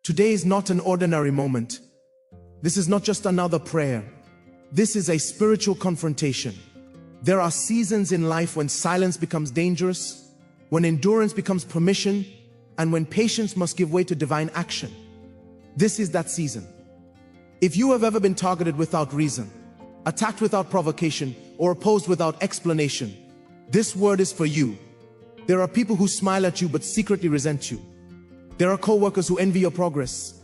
Today is not an ordinary moment. This is not just another prayer. This is a spiritual confrontation. There are seasons in life when silence becomes dangerous, when endurance becomes permission, and when patience must give way to divine action. This is that season. If you have ever been targeted without reason, attacked without provocation, or opposed without explanation, this word is for you. There are people who smile at you but secretly resent you. There are co-workers who envy your progress,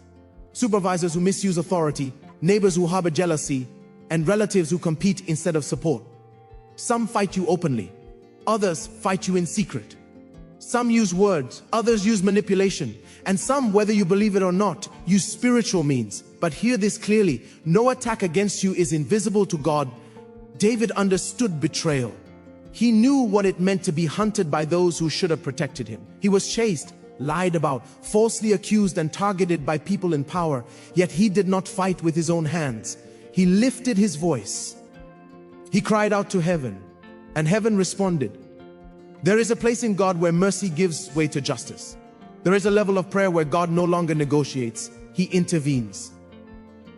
supervisors who misuse authority, neighbors who harbor jealousy, and relatives who compete instead of support. Some fight you openly, others fight you in secret. Some use words, others use manipulation, and some, whether you believe it or not, use spiritual means. But hear this clearly: no attack against you is invisible to God. David understood betrayal. He knew what it meant to be hunted by those who should have protected him. He was chased, lied about, falsely accused and targeted by people in power, yet he did not fight with his own hands. He lifted his voice. He cried out to heaven, and heaven responded. There is a place in God where mercy gives way to justice. There is a level of prayer where God no longer negotiates, He intervenes.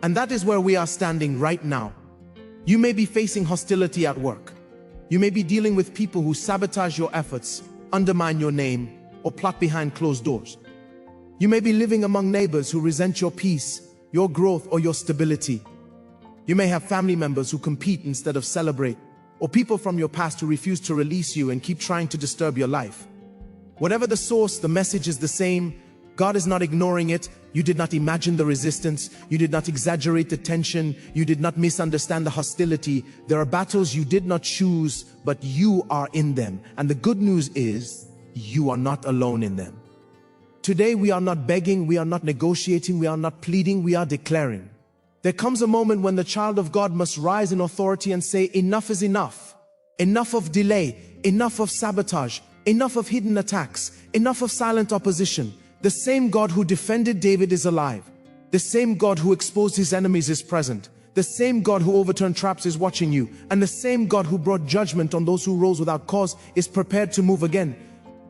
And that is where we are standing right now. You may be facing hostility at work. You may be dealing with people who sabotage your efforts, undermine your name, or plot behind closed doors. You may be living among neighbors who resent your peace, your growth, or your stability. You may have family members who compete instead of celebrate, or people from your past who refuse to release you and keep trying to disturb your life. Whatever the source, the message is the same. God is not ignoring it. You did not imagine the resistance. You did not exaggerate the tension. You did not misunderstand the hostility. There are battles you did not choose, but you are in them. And the good news is, you are not alone in them. Today we are not begging, we are not negotiating, we are not pleading, we are declaring. There comes a moment when the child of God must rise in authority and say, enough is enough. Enough of delay, enough of sabotage, enough of hidden attacks, enough of silent opposition. The same God who defended David is alive. The same God who exposed his enemies is present. The same God who overturned traps is watching you. And the same God who brought judgment on those who rose without cause is prepared to move again.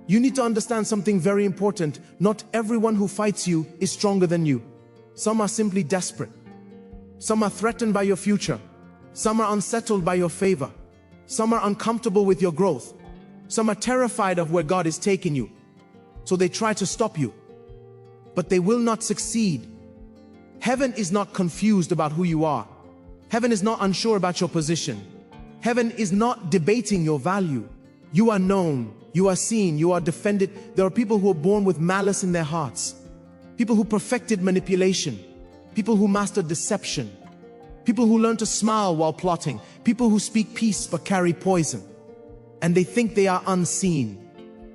You need to understand something very important. Not everyone who fights you is stronger than you. Some are simply desperate. Some are threatened by your future. Some are unsettled by your favor. Some are uncomfortable with your growth. Some are terrified of where God is taking you. So they try to stop you. But they will not succeed. Heaven is not confused about who you are. Heaven is not unsure about your position. Heaven is not debating your value. You are known. You are seen. You are defended. There are people who are born with malice in their hearts. People who perfected manipulation. People who mastered deception. People who learn to smile while plotting. People who speak peace but carry poison. And they think they are unseen.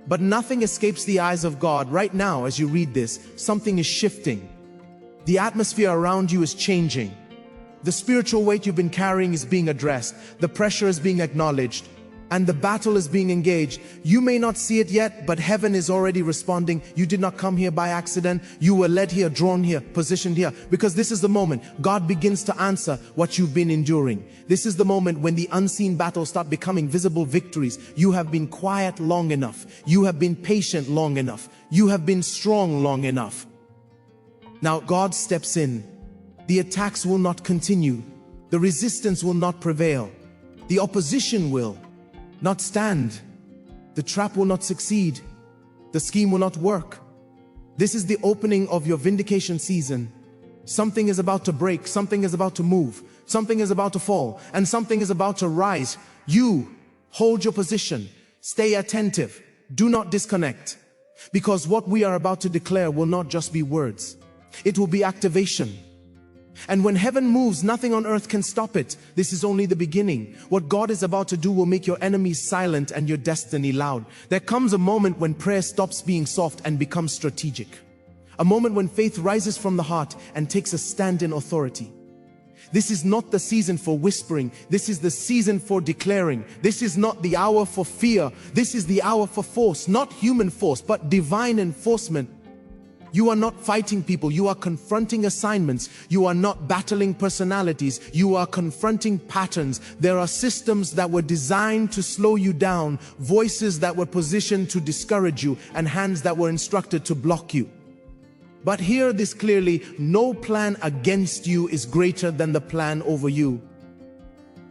But nothing escapes the eyes of God. Right now, as you read this, something is shifting. The atmosphere around you is changing. The spiritual weight you've been carrying is being addressed. The pressure is being acknowledged. And the battle is being engaged. You may not see it yet, but heaven is already responding. You did not come here by accident. You were led here, drawn here, positioned here, because this is the moment God begins to answer what you've been enduring. This is the moment when the unseen battles start becoming visible victories. You have been quiet long enough. You have been patient long enough. You have been strong long enough. Now God steps in. The attacks will not continue. The resistance will not prevail. The opposition will not stand. The trap will not succeed. The scheme will not work. This is the opening of your vindication season. Something is about to break. Something is about to move. Something is about to fall. And something is about to rise. You hold your position. Stay attentive. Do not disconnect. Because what we are about to declare will not just be words. It will be activation. And when heaven moves, nothing on earth can stop it. This is only the beginning. What God is about to do will make your enemies silent and your destiny loud. There comes a moment when prayer stops being soft and becomes strategic. A moment when faith rises from the heart and takes a stand in authority. This is not the season for whispering. This is the season for declaring. This is not the hour for fear. This is the hour for force, not human force, but divine enforcement. You are not fighting people. You are confronting assignments. You are not battling personalities. You are confronting patterns. There are systems that were designed to slow you down, voices that were positioned to discourage you, and hands that were instructed to block you. But hear this clearly, no plan against you is greater than the plan over you.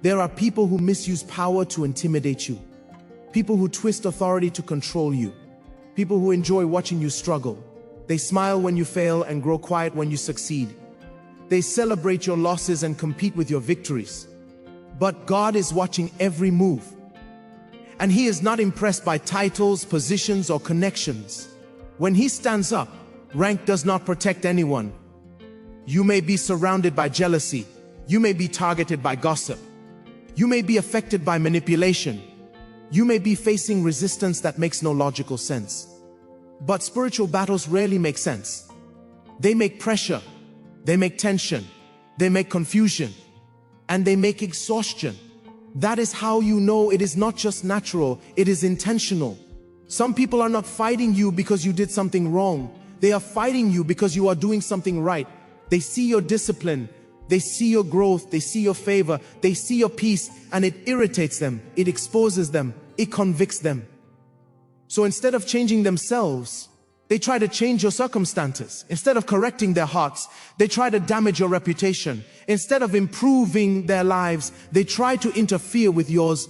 There are people who misuse power to intimidate you, people who twist authority to control you, people who enjoy watching you struggle. They smile when you fail and grow quiet when you succeed. They celebrate your losses and compete with your victories. But God is watching every move. And He is not impressed by titles, positions, or connections. When He stands up, rank does not protect anyone. You may be surrounded by jealousy. You may be targeted by gossip. You may be affected by manipulation. You may be facing resistance that makes no logical sense. But spiritual battles rarely make sense. They make pressure, they make tension, they make confusion, and they make exhaustion. That is how you know it is not just natural, it is intentional. Some people are not fighting you because you did something wrong. They are fighting you because you are doing something right. They see your discipline, they see your growth, they see your favor, they see your peace, and it irritates them, it exposes them, it convicts them. So instead of changing themselves, they try to change your circumstances. Instead of correcting their hearts, they try to damage your reputation. Instead of improving their lives, they try to interfere with yours.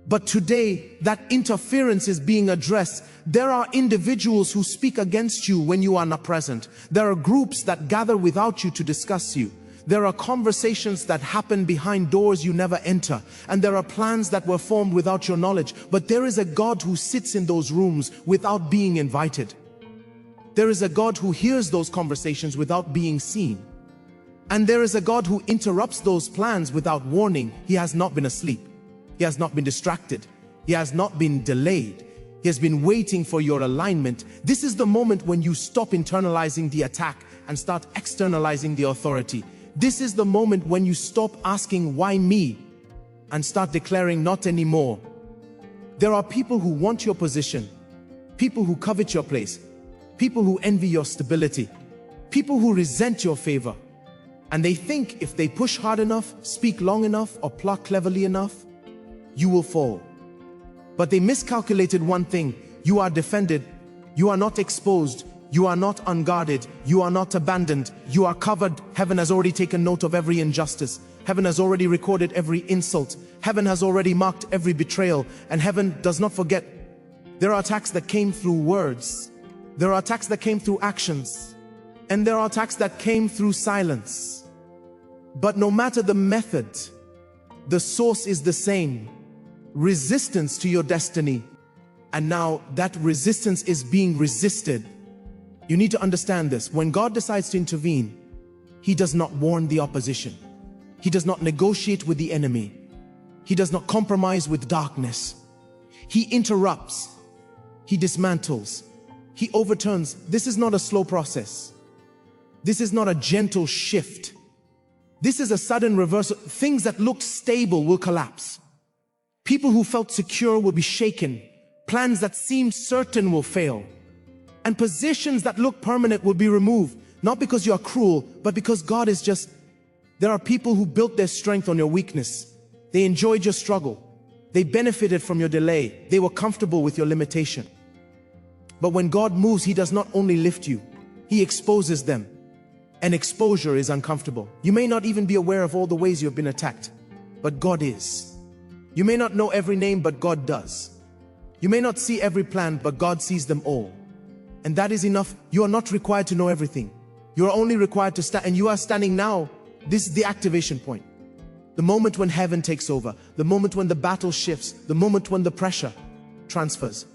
But today, that interference is being addressed. There are individuals who speak against you when you are not present. There are groups that gather without you to discuss you. There are conversations that happen behind doors you never enter. And there are plans that were formed without your knowledge. But there is a God who sits in those rooms without being invited. There is a God who hears those conversations without being seen. And there is a God who interrupts those plans without warning. He has not been asleep. He has not been distracted. He has not been delayed. He has been waiting for your alignment. This is the moment when you stop internalizing the attack and start externalizing the authority. This is the moment when you stop asking, why me? And start declaring, not anymore. There are people who want your position, people who covet your place, people who envy your stability, people who resent your favor. And they think if they push hard enough, speak long enough, or plot cleverly enough, you will fall. But they miscalculated one thing: you are defended, you are not exposed, you are not unguarded, you are not abandoned, you are covered. Heaven has already taken note of every injustice. Heaven has already recorded every insult. Heaven has already marked every betrayal. And heaven does not forget. There are attacks that came through words. There are attacks that came through actions. And there are attacks that came through silence. But no matter the method, the source is the same: resistance to your destiny. And now that resistance is being resisted. You need to understand this. When God decides to intervene, He does not warn the opposition. He does not negotiate with the enemy. He does not compromise with darkness. He interrupts. He dismantles. He overturns. This is not a slow process. This is not a gentle shift. This is a sudden reversal. Things that looked stable will collapse. People who felt secure will be shaken. Plans that seemed certain will fail. And positions that look permanent will be removed. Not because you are cruel, but because God is just... There are people who built their strength on your weakness. They enjoyed your struggle. They benefited from your delay. They were comfortable with your limitation. But when God moves, He does not only lift you, He exposes them. And exposure is uncomfortable. You may not even be aware of all the ways you have been attacked, but God is. You may not know every name, but God does. You may not see every plan, but God sees them all. And that is enough. You are not required to know everything. You are only required to stand, and you are standing now. This is the activation point. The moment when heaven takes over, the moment when the battle shifts, the moment when the pressure transfers.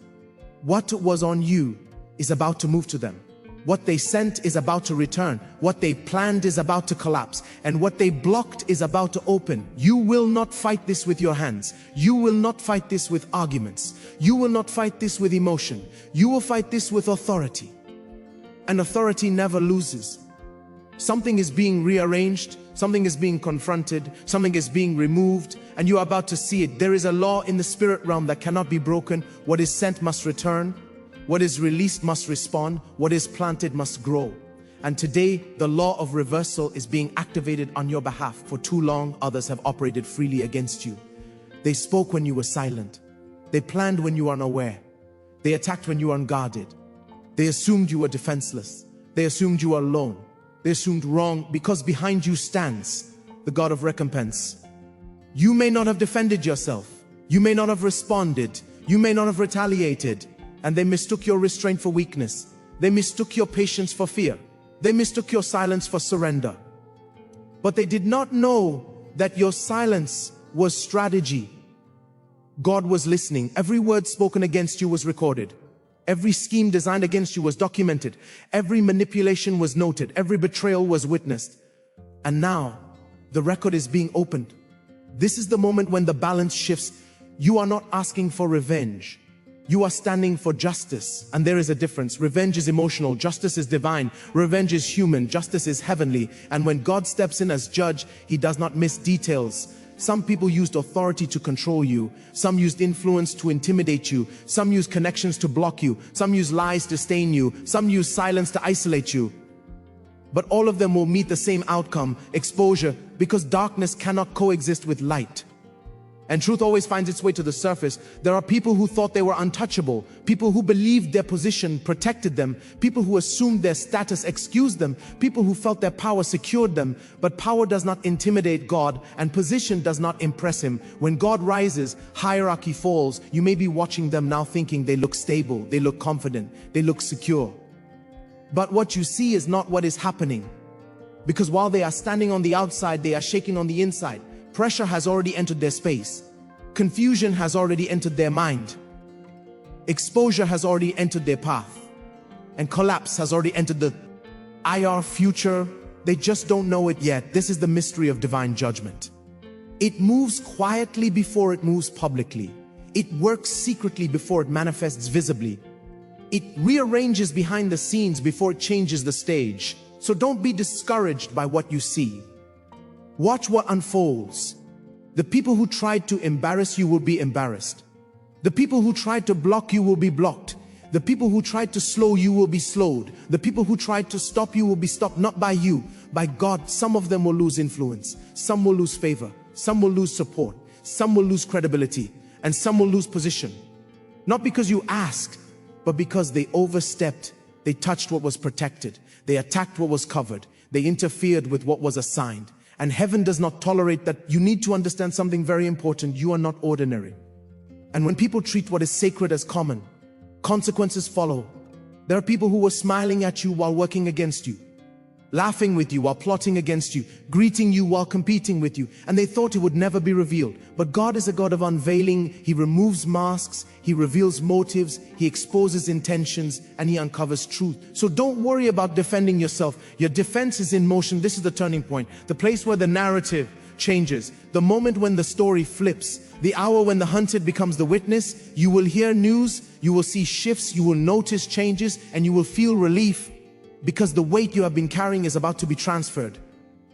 What was on you is about to move to them. What they sent is about to return. What they planned is about to collapse. And what they blocked is about to open. You will not fight this with your hands. You will not fight this with arguments. You will not fight this with emotion. You will fight this with authority. And authority never loses. Something is being rearranged. Something is being confronted. Something is being removed. And you are about to see it. There is a law in the spirit realm that cannot be broken. What is sent must return. What is released must respond. What is planted must grow. And today, the law of reversal is being activated on your behalf. For too long, others have operated freely against you. They spoke when you were silent. They planned when you were unaware. They attacked when you were unguarded. They assumed you were defenseless. They assumed you were alone. They assumed wrong because behind you stands the God of recompense. You may not have defended yourself. You may not have responded. You may not have retaliated. And they mistook your restraint for weakness. They mistook your patience for fear. They mistook your silence for surrender. But they did not know that your silence was strategy. God was listening. Every word spoken against you was recorded. Every scheme designed against you was documented. Every manipulation was noted. Every betrayal was witnessed. And now, the record is being opened. This is the moment when the balance shifts. You are not asking for revenge. You are standing for justice. And there is a difference. Revenge is emotional. Justice is divine. Revenge is human. Justice is heavenly. And when God steps in as judge, He does not miss details. Some people used authority to control you. Some used influence to intimidate you. Some used connections to block you. Some used lies to stain you. Some used silence to isolate you. But all of them will meet the same outcome, exposure, because darkness cannot coexist with light. And truth always finds its way to the surface. There are people who thought they were untouchable, people who believed their position protected them, people who assumed their status excused them, people who felt their power secured them. But power does not intimidate God, and position does not impress Him. When God rises, hierarchy falls. You may be watching them now thinking they look stable, they look confident, they look secure. But what you see is not what is happening. Because while they are standing on the outside, they are shaking on the inside. Pressure has already entered their space. Confusion has already entered their mind. Exposure has already entered their path. And collapse has already entered the IR future. They just don't know it yet. This is the mystery of divine judgment. It moves quietly before it moves publicly. It works secretly before it manifests visibly. It rearranges behind the scenes before it changes the stage. So don't be discouraged by what you see. Watch what unfolds. The people who tried to embarrass you will be embarrassed. The people who tried to block you will be blocked. The people who tried to slow you will be slowed. The people who tried to stop you will be stopped, not by you, by God. Some of them will lose influence. Some will lose favor. Some will lose support. Some will lose credibility. And some will lose position. Not because you asked, but because they overstepped. They touched what was protected. They attacked what was covered. They interfered with what was assigned. And heaven does not tolerate that. You need to understand something very important. You are not ordinary. And when people treat what is sacred as common, consequences follow. There are people who were smiling at you while working against you, laughing with you while plotting against you, greeting you while competing with you, and they thought it would never be revealed. But God is a God of unveiling. He removes masks, He reveals motives, He exposes intentions, and He uncovers truth. So don't worry about defending yourself. Your defense is in motion. This is the turning point, the place where the narrative changes, the moment when the story flips, the hour when the hunted becomes the witness. You will hear news, you will see shifts, you will notice changes, and you will feel relief. Because the weight you have been carrying is about to be transferred.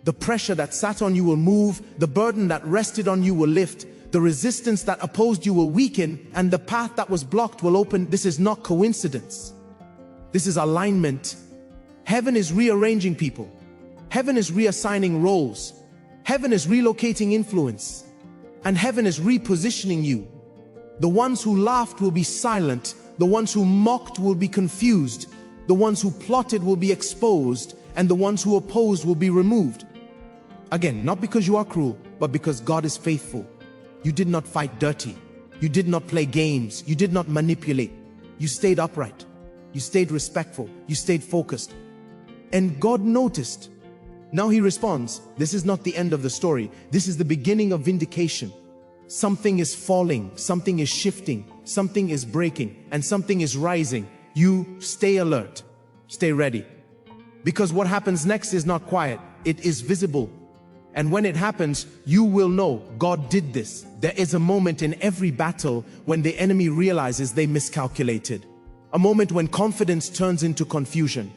The pressure that sat on you will move. The burden that rested on you will lift. The resistance that opposed you will weaken. And the path that was blocked will open. This is not coincidence. This is alignment. Heaven is rearranging people. Heaven is reassigning roles. Heaven is relocating influence. And heaven is repositioning you. The ones who laughed will be silent. The ones who mocked will be confused. The ones who plotted will be exposed, and the ones who opposed will be removed. Again, not because you are cruel, but because God is faithful. You did not fight dirty. You did not play games. You did not manipulate. You stayed upright. You stayed respectful. You stayed focused. And God noticed. Now He responds. This is not the end of the story. This is the beginning of vindication. Something is falling. Something is shifting. Something is breaking. And something is rising. You stay alert, stay ready. Because what happens next is not quiet, it is visible. And when it happens, you will know God did this. There is a moment in every battle when the enemy realizes they miscalculated. A moment when confidence turns into confusion,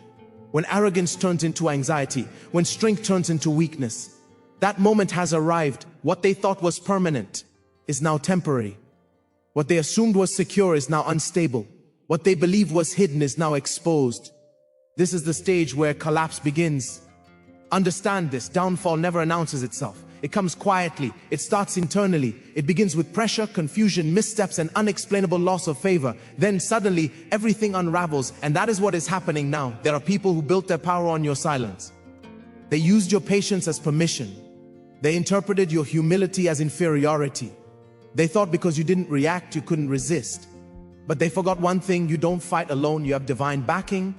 when arrogance turns into anxiety, when strength turns into weakness. That moment has arrived. What they thought was permanent is now temporary. What they assumed was secure is now unstable. What they believed was hidden is now exposed. This is the stage where collapse begins. Understand this, downfall never announces itself. It comes quietly. It starts internally. It begins with pressure, confusion, missteps, and unexplainable loss of favor. Then suddenly, everything unravels, and that is what is happening now. There are people who built their power on your silence. They used your patience as permission. They interpreted your humility as inferiority. They thought because you didn't react, you couldn't resist. But they forgot one thing: you don't fight alone, you have divine backing.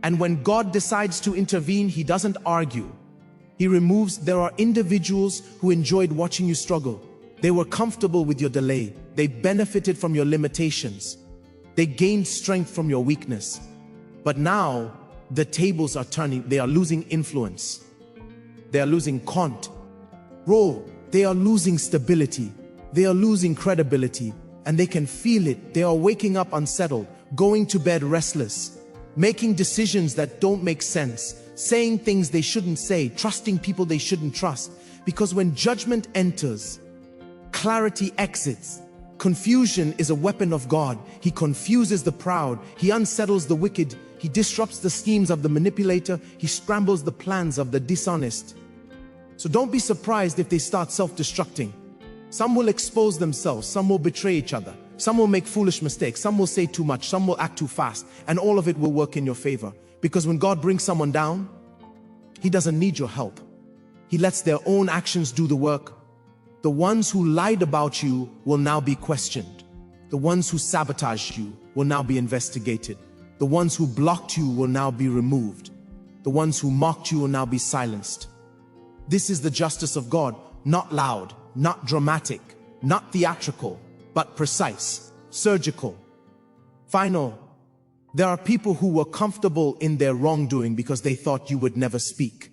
And when God decides to intervene, He doesn't argue. He removes. There are individuals who enjoyed watching you struggle. They were comfortable with your delay. They benefited from your limitations. They gained strength from your weakness. But now, the tables are turning. They are losing influence. They are losing control. They are losing stability. They are losing credibility. And they can feel it. They are waking up unsettled, going to bed restless, making decisions that don't make sense, saying things they shouldn't say, trusting people they shouldn't trust. Because when judgment enters, clarity exits. Confusion is a weapon of God. He confuses the proud. He unsettles the wicked. He disrupts the schemes of the manipulator. He scrambles the plans of the dishonest. So don't be surprised if they start self-destructing. Some will expose themselves. Some will betray each other. Some will make foolish mistakes. Some will say too much. Some will act too fast. And all of it will work in your favor. Because when God brings someone down, He doesn't need your help. He lets their own actions do the work. The ones who lied about you will now be questioned. The ones who sabotaged you will now be investigated. The ones who blocked you will now be removed. The ones who mocked you will now be silenced. This is the justice of God, not loud, not dramatic, not theatrical, but precise, surgical. Final. There are people who were comfortable in their wrongdoing because they thought you would never speak.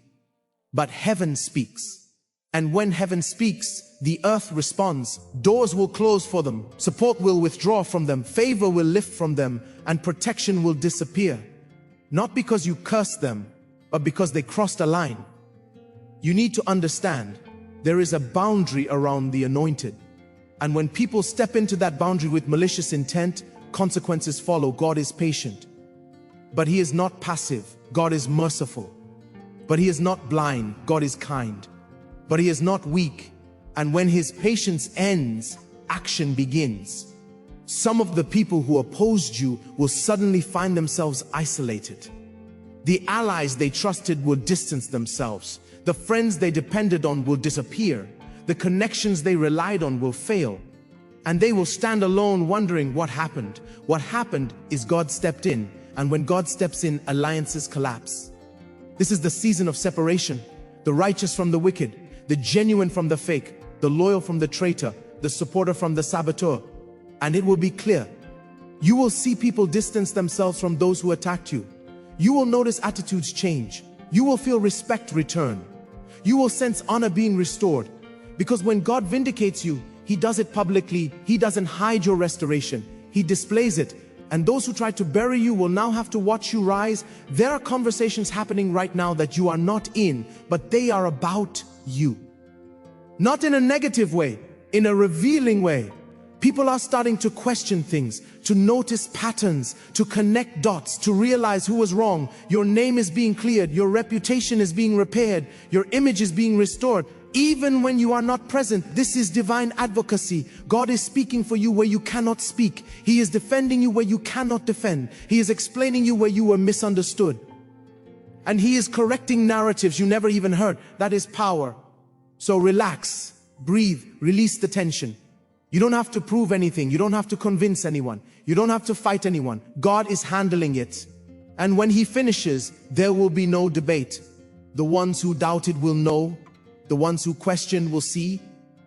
But heaven speaks. And when heaven speaks, the earth responds. Doors will close for them. Support will withdraw from them. Favor will lift from them. And protection will disappear. Not because you cursed them, but because they crossed a line. You need to understand, there is a boundary around the anointed. And when people step into that boundary with malicious intent, consequences follow. God is patient, but He is not passive. God is merciful, but He is not blind. God is kind, but He is not weak. And when His patience ends, action begins. Some of the people who opposed you will suddenly find themselves isolated. The allies they trusted will distance themselves. The friends they depended on will disappear. The connections they relied on will fail. And they will stand alone wondering what happened. What happened is God stepped in. And when God steps in, alliances collapse. This is the season of separation. The righteous from the wicked. The genuine from the fake. The loyal from the traitor. The supporter from the saboteur. And it will be clear. You will see people distance themselves from those who attacked you. You will notice attitudes change. You will feel respect return. You will sense honor being restored. Because when God vindicates you, He does it publicly. He doesn't hide your restoration. He displays it. And those who try to bury you will now have to watch you rise. There are conversations happening right now that you are not in, but they are about you. Not in a negative way, in a revealing way. People are starting to question things, to notice patterns, to connect dots, to realize who was wrong. Your name is being cleared. Your reputation is being repaired. Your image is being restored. Even when you are not present, this is divine advocacy. God is speaking for you where you cannot speak. He is defending you where you cannot defend. He is explaining you where you were misunderstood. And He is correcting narratives you never even heard. That is power. So relax, breathe, release the tension. You don't have to prove anything. You don't have to convince anyone. You don't have to fight anyone. God is handling it. And when He finishes, there will be no debate. The ones who doubted will know. The ones who questioned will see.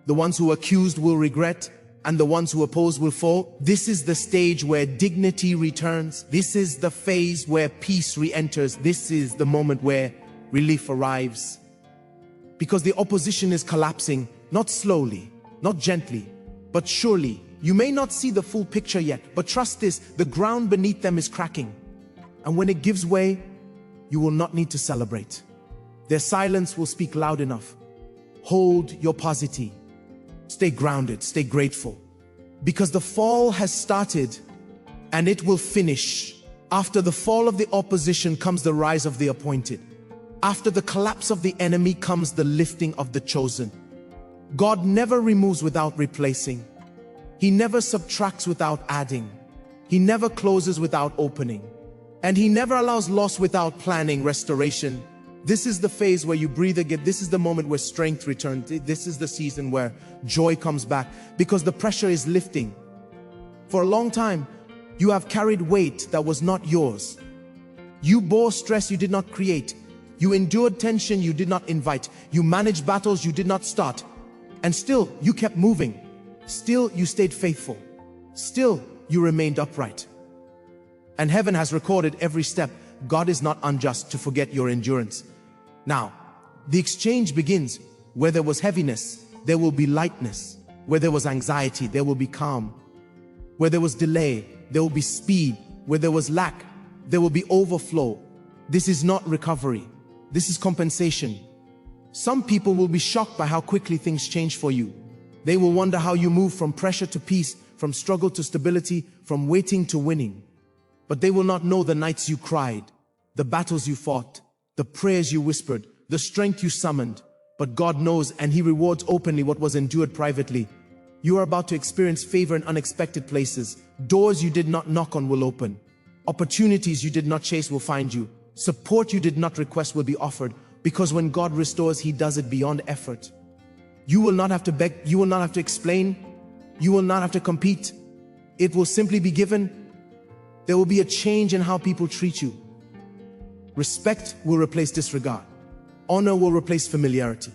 The ones who accused will regret. And the ones who oppose will fall. This is the stage where dignity returns. This is the phase where peace re-enters. This is the moment where relief arrives. Because the opposition is collapsing, not slowly, not gently, but surely. You may not see the full picture yet, but trust this, the ground beneath them is cracking. And when it gives way, you will not need to celebrate. Their silence will speak loud enough. Hold your positivity. Stay grounded, stay grateful. Because the fall has started and it will finish. After the fall of the opposition comes the rise of the appointed. After the collapse of the enemy comes the lifting of the chosen. God never removes without replacing. He never subtracts without adding. He never closes without opening. And He never allows loss without planning restoration. This is the phase where you breathe again. This is the moment where strength returns. This is the season where joy comes back, because the pressure is lifting. For a long time, you have carried weight that was not yours. You bore stress you did not create. You endured tension you did not invite. You managed battles you did not start. And still, you kept moving. Still, you stayed faithful. Still, you remained upright. And heaven has recorded every step. God is not unjust to forget your endurance. Now, the exchange begins. Where there was heaviness, there will be lightness. Where there was anxiety, there will be calm. Where there was delay, there will be speed. Where there was lack, there will be overflow. This is not recovery. This is compensation. Some people will be shocked by how quickly things change for you. They will wonder how you move from pressure to peace, from struggle to stability, from waiting to winning. But they will not know the nights you cried, the battles you fought, the prayers you whispered, the strength you summoned. But God knows, and He rewards openly what was endured privately. You are about to experience favor in unexpected places. Doors you did not knock on will open. Opportunities you did not chase will find you. Support you did not request will be offered. Because when God restores, He does it beyond effort. You will not have to beg, you will not have to explain, you will not have to compete. It will simply be given. There will be a change in how people treat you. Respect will replace disregard. Honor will replace familiarity.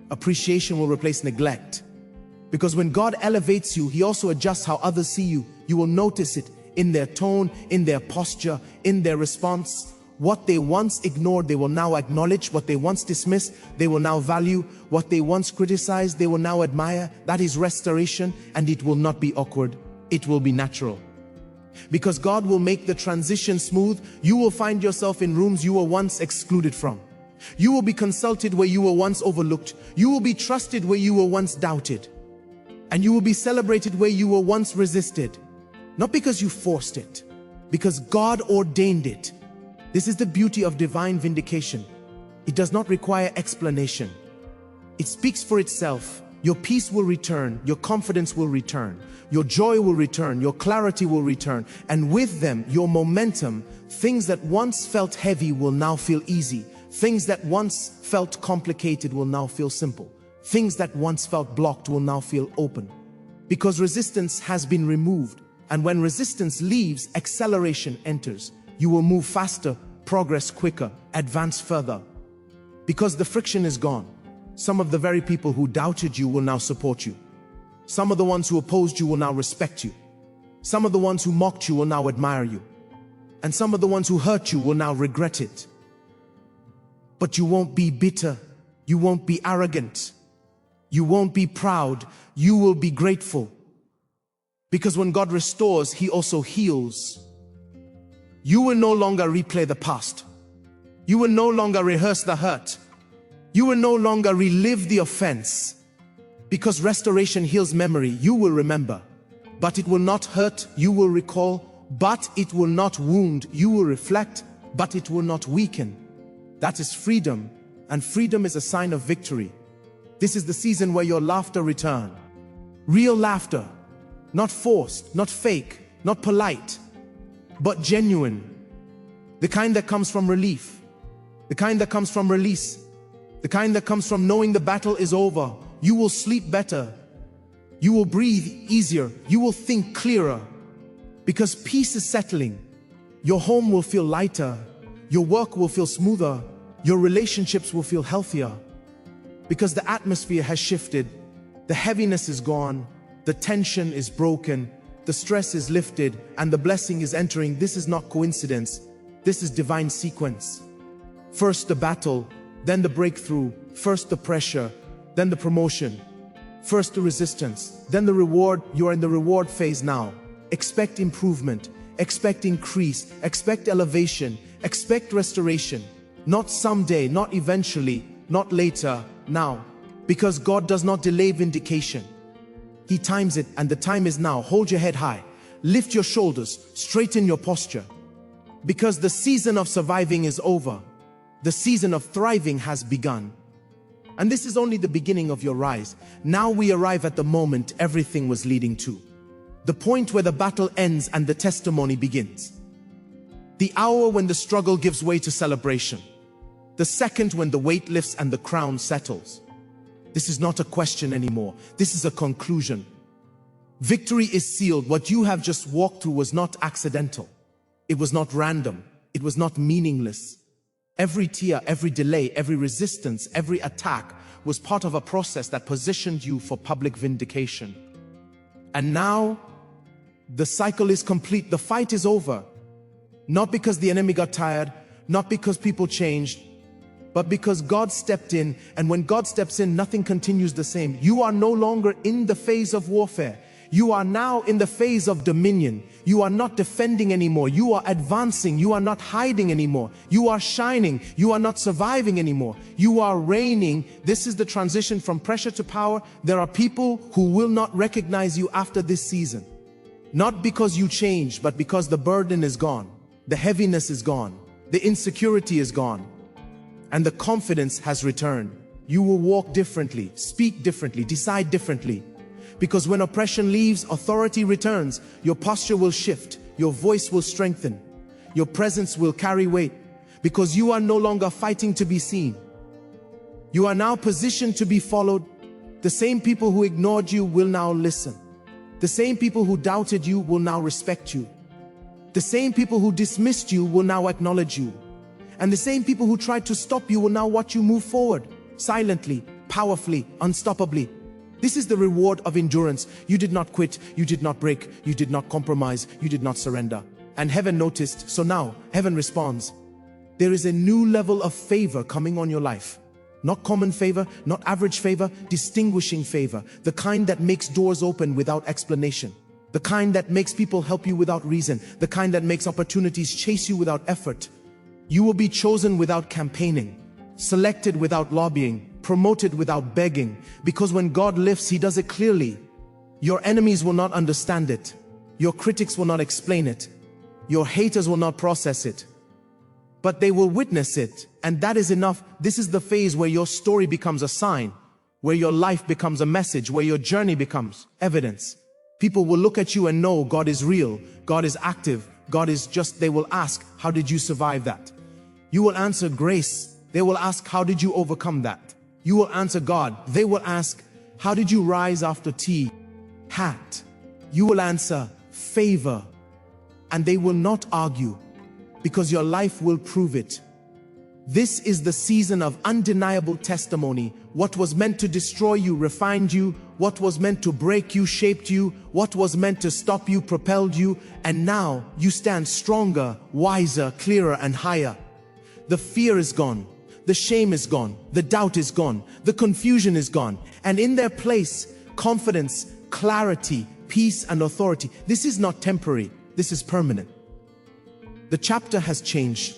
Appreciation will replace neglect. Because when God elevates you, He also adjusts how others see you. You will notice it in their tone, in their posture, in their response. What they once ignored, they will now acknowledge. What they once dismissed, they will now value. What they once criticized, they will now admire. That is restoration, and it will not be awkward. It will be natural. Because God will make the transition smooth. You will find yourself in rooms you were once excluded from. You will be consulted where you were once overlooked. You will be trusted where you were once doubted. And you will be celebrated where you were once resisted. Not because you forced it, because God ordained it. This is the beauty of divine vindication. It does not require explanation. It speaks for itself. Your peace will return, your confidence will return, your joy will return, your clarity will return, and with them, your momentum. Things that once felt heavy will now feel easy. Things that once felt complicated will now feel simple. Things that once felt blocked will now feel open. Because resistance has been removed, and when resistance leaves, acceleration enters. You will move faster, progress quicker, advance further. Because the friction is gone, some of the very people who doubted you will now support you. Some of the ones who opposed you will now respect you. Some of the ones who mocked you will now admire you. And some of the ones who hurt you will now regret it. But you won't be bitter. You won't be arrogant. You won't be proud. You will be grateful. Because when God restores, He also heals. You will no longer replay the past. You will no longer rehearse the hurt. You will no longer relive the offense. Because restoration heals memory. You will remember, but it will not hurt. You will recall, but it will not wound. You will reflect, but it will not weaken. That is freedom, and freedom is a sign of victory. This is the season where your laughter returns. Real laughter, not forced, not fake, not polite, but genuine. The kind that comes from relief, the kind that comes from release, the kind that comes from knowing the battle is over. You will sleep better. You will breathe easier. You will think clearer. Because peace is settling. Your home will feel lighter. Your work will feel smoother. Your relationships will feel healthier. Because the atmosphere has shifted. The heaviness is gone. The tension is broken. The stress is lifted, and the blessing is entering. This is not coincidence. This is divine sequence. First the battle, then the breakthrough. First the pressure, then the promotion. First the resistance, then the reward. You are in the reward phase now. Expect improvement, expect increase, expect elevation, expect restoration. Not someday, not eventually, not later, now. Because God does not delay vindication. He times it, and the time is now. Hold your head high. Lift your shoulders. Straighten your posture. Because the season of surviving is over. The season of thriving has begun. And this is only the beginning of your rise. Now we arrive at the moment everything was leading to. The point where the battle ends and the testimony begins. The hour when the struggle gives way to celebration. The second when the weight lifts and the crown settles. This is not a question anymore. This is a conclusion. Victory is sealed. What you have just walked through was not accidental. It was not random. It was not meaningless. Every tear, every delay, every resistance, every attack was part of a process that positioned you for public vindication. And now, the cycle is complete. The fight is over. Not because the enemy got tired, not because people changed, but because God stepped in. And when God steps in, nothing continues the same. You are no longer in the phase of warfare. You are now in the phase of dominion. You are not defending anymore. You are advancing. You are not hiding anymore. You are shining. You are not surviving anymore. You are reigning. This is the transition from pressure to power. There are people who will not recognize you after this season. Not because you changed, but because the burden is gone. The heaviness is gone. The insecurity is gone. And the confidence has returned. You will walk differently, speak differently, decide differently. Because when oppression leaves, authority returns. Your posture will shift. Your voice will strengthen. Your presence will carry weight. Because you are no longer fighting to be seen. You are now positioned to be followed. The same people who ignored you will now listen. The same people who doubted you will now respect you. The same people who dismissed you will now acknowledge you. And the same people who tried to stop you will now watch you move forward. Silently, powerfully, unstoppably. This is the reward of endurance. You did not quit, you did not break, you did not compromise, you did not surrender. And heaven noticed, so now heaven responds. There is a new level of favor coming on your life. Not common favor, not average favor, distinguishing favor. The kind that makes doors open without explanation. The kind that makes people help you without reason. The kind that makes opportunities chase you without effort. You will be chosen without campaigning, selected without lobbying, promoted without begging, because when God lifts, He does it clearly. Your enemies will not understand it. Your critics will not explain it. Your haters will not process it. But they will witness it, and that is enough. This is the phase where your story becomes a sign, where your life becomes a message, where your journey becomes evidence. People will look at you and know God is real, God is active, God is just. They will ask, how did you survive that? You will answer grace. They will ask, how did you overcome that? You will answer God. They will ask, how did you rise after tea? Hat. You will answer favor. And they will not argue, because your life will prove it. This is the season of undeniable testimony. What was meant to destroy you refined you. What was meant to break you shaped you. What was meant to stop you propelled you. And now you stand stronger, wiser, clearer, and higher. The fear is gone. The shame is gone. The doubt is gone. The confusion is gone. And in their place, confidence, clarity, peace, and authority. This is not temporary. This is permanent. The chapter has changed.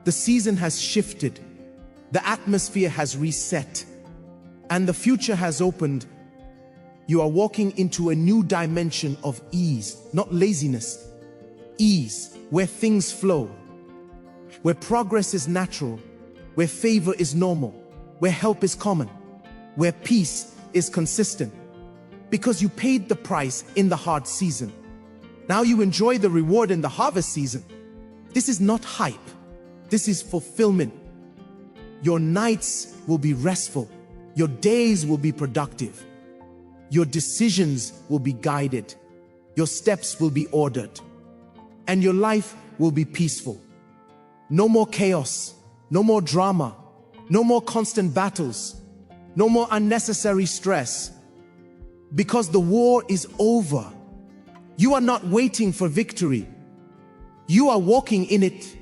The season has shifted. The atmosphere has reset. And the future has opened. You are walking into a new dimension of ease, not laziness. Ease, where things flow. Where progress is natural, where favor is normal, where help is common, where peace is consistent. Because you paid the price in the hard season. Now you enjoy the reward in the harvest season. This is not hype. This is fulfillment. Your nights will be restful. Your days will be productive. Your decisions will be guided. Your steps will be ordered. And your life will be peaceful. No more chaos, no more drama, no more constant battles, no more unnecessary stress. Because the war is over. You are not waiting for victory. You are walking in it.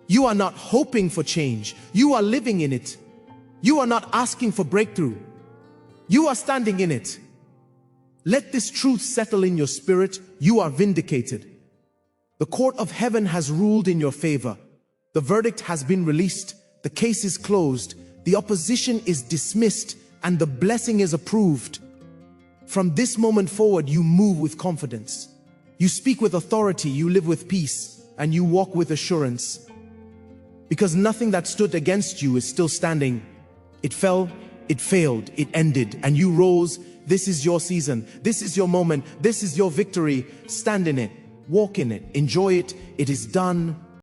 You are not hoping for change. You are living in it. You are not asking for breakthrough. You are standing in it. Let this truth settle in your spirit. You are vindicated. The court of heaven has ruled in your favor. The verdict has been released. The case is closed. The opposition is dismissed, and the blessing is approved. From this moment forward, you move with confidence. You speak with authority, you live with peace, and you walk with assurance. Because nothing that stood against you is still standing. It fell, It failed, it ended, and you rose. This is your season. This is your moment. This is your victory. Stand in it, walk in it, enjoy it. It is done.